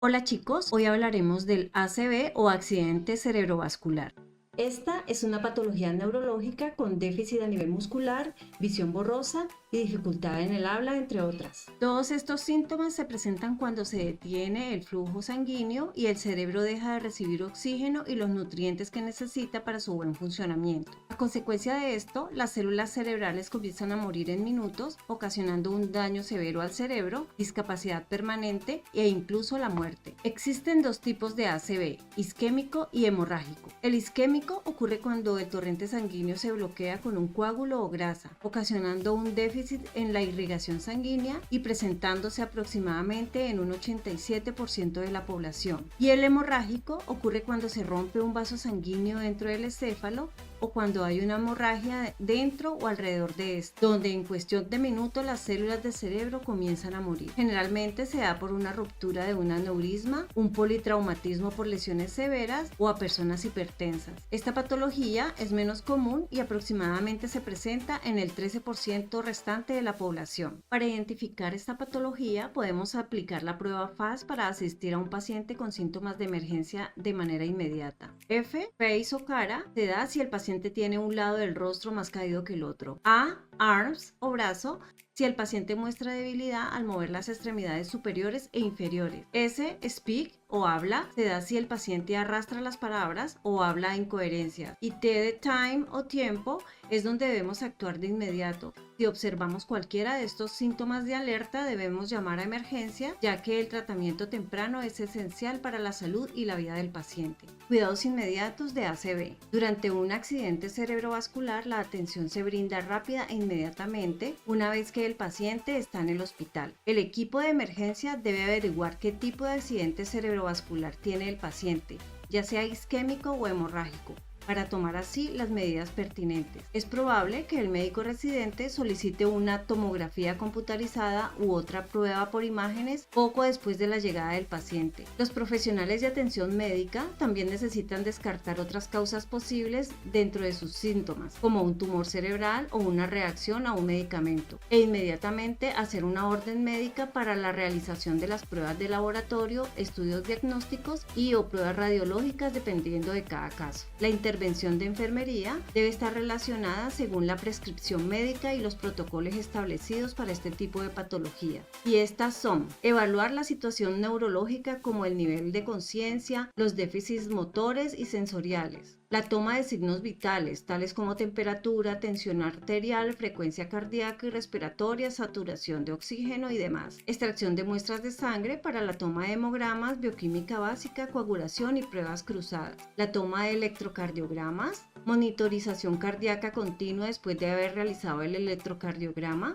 Hola chicos, hoy hablaremos del ACV o accidente cerebrovascular. Esta es una patología neurológica con déficit a nivel muscular, visión borrosa y dificultad en el habla, entre otras. Todos estos síntomas se presentan cuando se detiene el flujo sanguíneo y el cerebro deja de recibir oxígeno y los nutrientes que necesita para su buen funcionamiento. A consecuencia de esto, las células cerebrales comienzan a morir en minutos, ocasionando un daño severo al cerebro, discapacidad permanente e incluso la muerte. Existen dos tipos de ACV, isquémico y hemorrágico. El isquémico ocurre cuando el torrente sanguíneo se bloquea con un coágulo o grasa, ocasionando un déficit en la irrigación sanguínea y presentándose aproximadamente en un 87% de la población. Y el hemorrágico ocurre cuando se rompe un vaso sanguíneo dentro del encéfalo o cuando hay una hemorragia dentro o alrededor de esto, donde en cuestión de minutos las células del cerebro comienzan a morir. Generalmente se da por una ruptura de un aneurisma, un politraumatismo por lesiones severas o a personas hipertensas. Esta patología es menos común y aproximadamente se presenta en el 13% restante de la población. Para identificar esta patología podemos aplicar la prueba FAS para asistir a un paciente con síntomas de emergencia de manera inmediata. F, face o cara, se da si el paciente tiene un lado del rostro más caído que el otro. A, arms o brazo, si el paciente muestra debilidad al mover las extremidades superiores e inferiores. S, speak o habla, se da si el paciente arrastra las palabras o habla incoherencias. Y T de time o tiempo es donde debemos actuar de inmediato. Si observamos cualquiera de estos síntomas de alerta, debemos llamar a emergencia, ya que el tratamiento temprano es esencial para la salud y la vida del paciente. Cuidados inmediatos de ACV. Durante un accidente cerebrovascular, la atención se brinda rápida e inmediatamente una vez que el paciente está en el hospital. El equipo de emergencia debe averiguar qué tipo de accidente cerebrovascular tiene el paciente, ya sea isquémico o hemorrágico, para tomar así las medidas pertinentes. Es probable que el médico residente solicite una tomografía computarizada u otra prueba por imágenes poco después de la llegada del paciente. Los profesionales de atención médica también necesitan descartar otras causas posibles dentro de sus síntomas, como un tumor cerebral o una reacción a un medicamento, e inmediatamente hacer una orden médica para la realización de las pruebas de laboratorio, estudios diagnósticos y o pruebas radiológicas dependiendo de cada caso. La intervención de enfermería debe estar relacionada según la prescripción médica y los protocolos establecidos para este tipo de patología. Y estas son: evaluar la situación neurológica como el nivel de conciencia, los déficits motores y sensoriales, la toma de signos vitales, tales como temperatura, tensión arterial, frecuencia cardíaca y respiratoria, saturación de oxígeno y demás. Extracción de muestras de sangre para la toma de hemogramas, bioquímica básica, coagulación y pruebas cruzadas. La toma de electrocardiogramas, monitorización cardíaca continua después de haber realizado el electrocardiograma,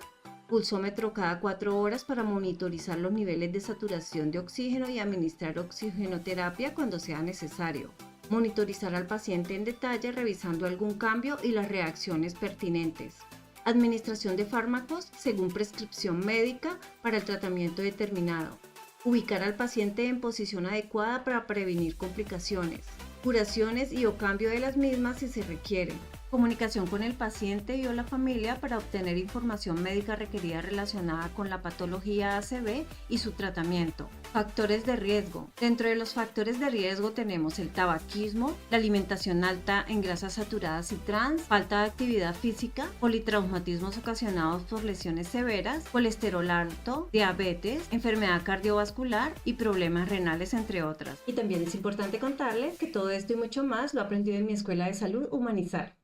pulsómetro cada 4 horas para monitorizar los niveles de saturación de oxígeno y administrar oxigenoterapia cuando sea necesario. Monitorizar al paciente en detalle revisando algún cambio y las reacciones pertinentes. Administración de fármacos según prescripción médica para el tratamiento determinado. Ubicar al paciente en posición adecuada para prevenir complicaciones. Curaciones y o cambio de las mismas si se requieren. Comunicación con el paciente y o la familia para obtener información médica requerida relacionada con la patología ACV y su tratamiento. Factores de riesgo. Dentro de los factores de riesgo tenemos el tabaquismo, la alimentación alta en grasas saturadas y trans, falta de actividad física, politraumatismos ocasionados por lesiones severas, colesterol alto, diabetes, enfermedad cardiovascular y problemas renales, entre otras. Y también es importante contarles que todo esto y mucho más lo he aprendido en mi escuela de salud Humanizar.